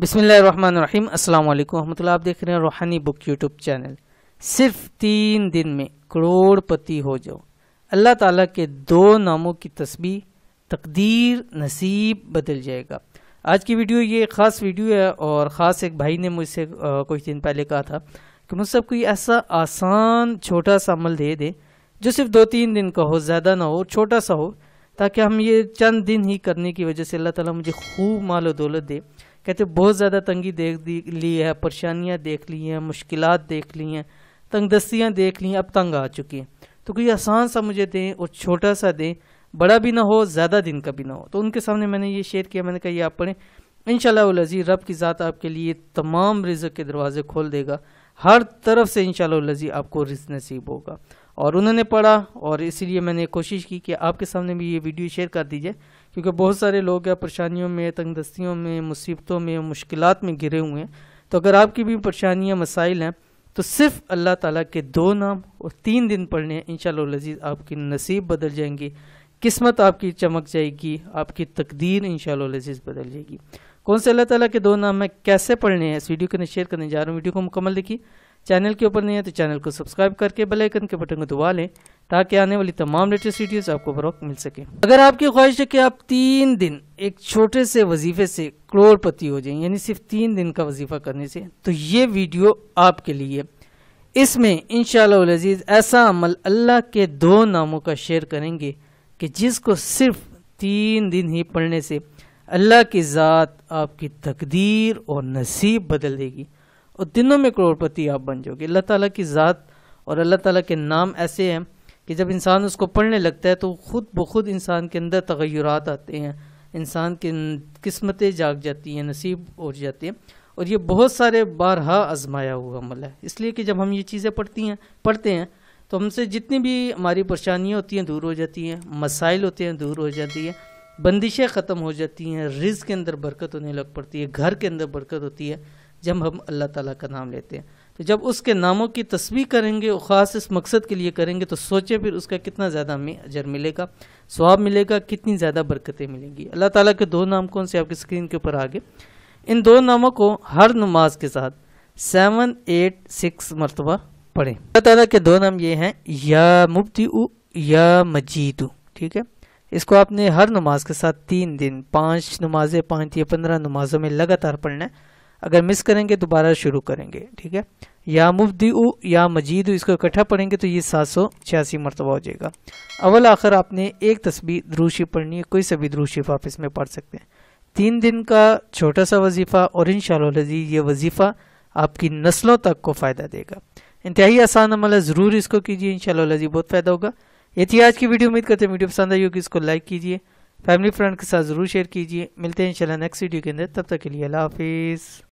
बिस्मिल्लाहिर्रहमानिर्रहीम। अस्सलाम वालेकुम रहमतुल्लाह। आप देख रहे हैं रूहानी बुक यूट्यूब चैनल। सिर्फ 3 दिन में करोड़पति हो जाओ। अल्लाह ताला के 2 नामों की तस्बीह, तकदीर नसीब बदल जाएगा। आज की वीडियो ये ख़ास वीडियो है और ख़ास एक भाई ने मुझसे कुछ दिन पहले कहा था कि मुझसे कोई ऐसा आसान छोटा सा अमल दे दे जो सिर्फ 2-3 दिन का हो, ज़्यादा ना हो, छोटा सा हो, ताकि हम ये चंद दिन ही करने की वजह से अल्लाह ताला मुझे खूब माल और दौलत दे। कहते बहुत ज़्यादा तंगी देख ली है, परेशानियां देख ली हैं, मुश्किलात देख ली हैं, तंगदस्तियां देख ली हैं, अब तंग आ चुकी हैं। तो कोई आसान सा मुझे दें और छोटा सा दें, बड़ा भी ना हो, ज़्यादा दिन का भी ना हो। तो उनके सामने मैंने ये शेयर किया। मैंने कहा ये आप पढ़ें, इंशाअल्लाह वल अज़ीज़ रब की ज़ात आपके लिए तमाम रिज़्क़ के दरवाजे खोल देगा। हर तरफ से इंशाअल्लाह वल अज़ीज़ आपको रिज़्क़ नसीब होगा। और उन्होंने पढ़ा और इसीलिए मैंने कोशिश की कि आपके सामने भी ये वीडियो शेयर कर दीजिए, क्योंकि बहुत सारे लोग हैं परेशानियों में, तंगदस्तियों में, मुसीबतों में, मुश्किलात में घिरे हुए हैं। तो अगर आपकी भी परेशानियां, मसाइल हैं, तो सिर्फ अल्लाह ताला के 2 नाम और 3 दिन पढ़ने हैं। इंशाअल्लाह वल अज़ीज़ आपकी नसीब बदल जाएंगी, किस्मत आपकी चमक जाएगी, आपकी तकदीर इंशाअल्लाह वल अज़ीज़ बदल जाएगी। कौन से अल्लाह ताला के 2 नाम मैं कैसे पढ़ने हैं, इस वीडियो को शेयर करने जा रहा हूँ। वीडियो को मुकम्मल देखिए। चैनल के ऊपर नहीं है तो चैनल को सब्सक्राइब करके बेल आइकन के बटन को दबा लें, ताकि आने वाली तमाम लेटेस्ट वीडियोस आपको बरवक्त मिल सके। अगर आपकी ख्वाहिश है कि आप 3 दिन एक छोटे से वजीफे से करोड़पति हो जाएं, यानी सिर्फ 3 दिन का वजीफा करने से, तो ये वीडियो आपके लिए। इसमें इंशाअल्लाह वल अज़ीज़ ऐसा अमल अल्लाह के 2 नामों का शेयर करेंगे कि जिसको सिर्फ 3 दिन ही पढ़ने से अल्लाह की ज़ात आपकी तकदीर और नसीब बदल देगी और दिनों में करोड़पति आप बन जाओगे। अल्लाह ताला की ज़ात और अल्लाह ताला के नाम ऐसे हैं कि जब इंसान उसको पढ़ने लगता है तो खुद ब खुद इंसान के अंदर तगय्युरात आते हैं, इंसान की किस्मतें जाग जाती हैं, नसीब उठ जाते हैं। और ये बहुत सारे बारहा आजमाया हुआ अमल है, इसलिए कि जब हम ये चीज़ें पढ़ते हैं तो हमसे जितनी भी हमारी परेशानियाँ होती हैं दूर हो जाती हैं, मसाइल होते हैं दूर हो जाती है, बंदिशें ख़त्म हो जाती हैं, रिज़्क़ के अंदर बरकत होने लग पड़ती है, घर के अंदर बरकत होती है जब हम अल्लाह ताला का नाम लेते हैं। तो जब उसके नामों की तस्बीह करेंगे और ख़ास इस मकसद के लिए करेंगे तो सोचें फिर उसका कितना ज़्यादा हमें अजर मिलेगा, सवाब मिलेगा, कितनी ज़्यादा बरकतें मिलेंगी। अल्लाह ताला के 2 नाम कौन से आपकी स्क्रीन के ऊपर आगे। इन 2 नामों को हर नमाज के साथ 7-8-6 मरतबा पढ़ें। अल्लाह ताला के 2 नाम ये हैं, या मुब्दिउ या मजीदु। ठीक है, इसको आपने हर नमाज के साथ 3 दिन, 5 नमाजें, 5 या 15 नमाजों में लगातार पढ़ना है। अगर मिस करेंगे दोबारा शुरू करेंगे। ठीक है, या मुब्दिउ या मजीदु, इसको इकट्ठा पढ़ेंगे तो ये 786 मरतबा हो जाएगा। अव्वल आखिर आपने एक तस्बीह दुरूद पढ़नी है, कोई सा भी दुरूद आप इसमें पढ़ सकते हैं। 3 दिन का छोटा सा वजीफ़ा और इंशाअल्लाह ये वजीफ़ा आपकी नस्लों तक को फ़ायदा देगा। इंतहाई आसान अमल है, ज़रूर इसको कीजिए, इंशाअल्लाह बहुत फ़ायदा होगा। ये थी आज की वीडियो। उम्मीद करते हैं वीडियो पसंद आई होगी, इसको लाइक कीजिए, फैमिली फ्रेंड के साथ ज़रूर शेयर कीजिए। मिलते हैं इंशाअल्लाह नेक्स्ट वीडियो के अंदर, तब तक के लिए अल्लाह हाफिज़।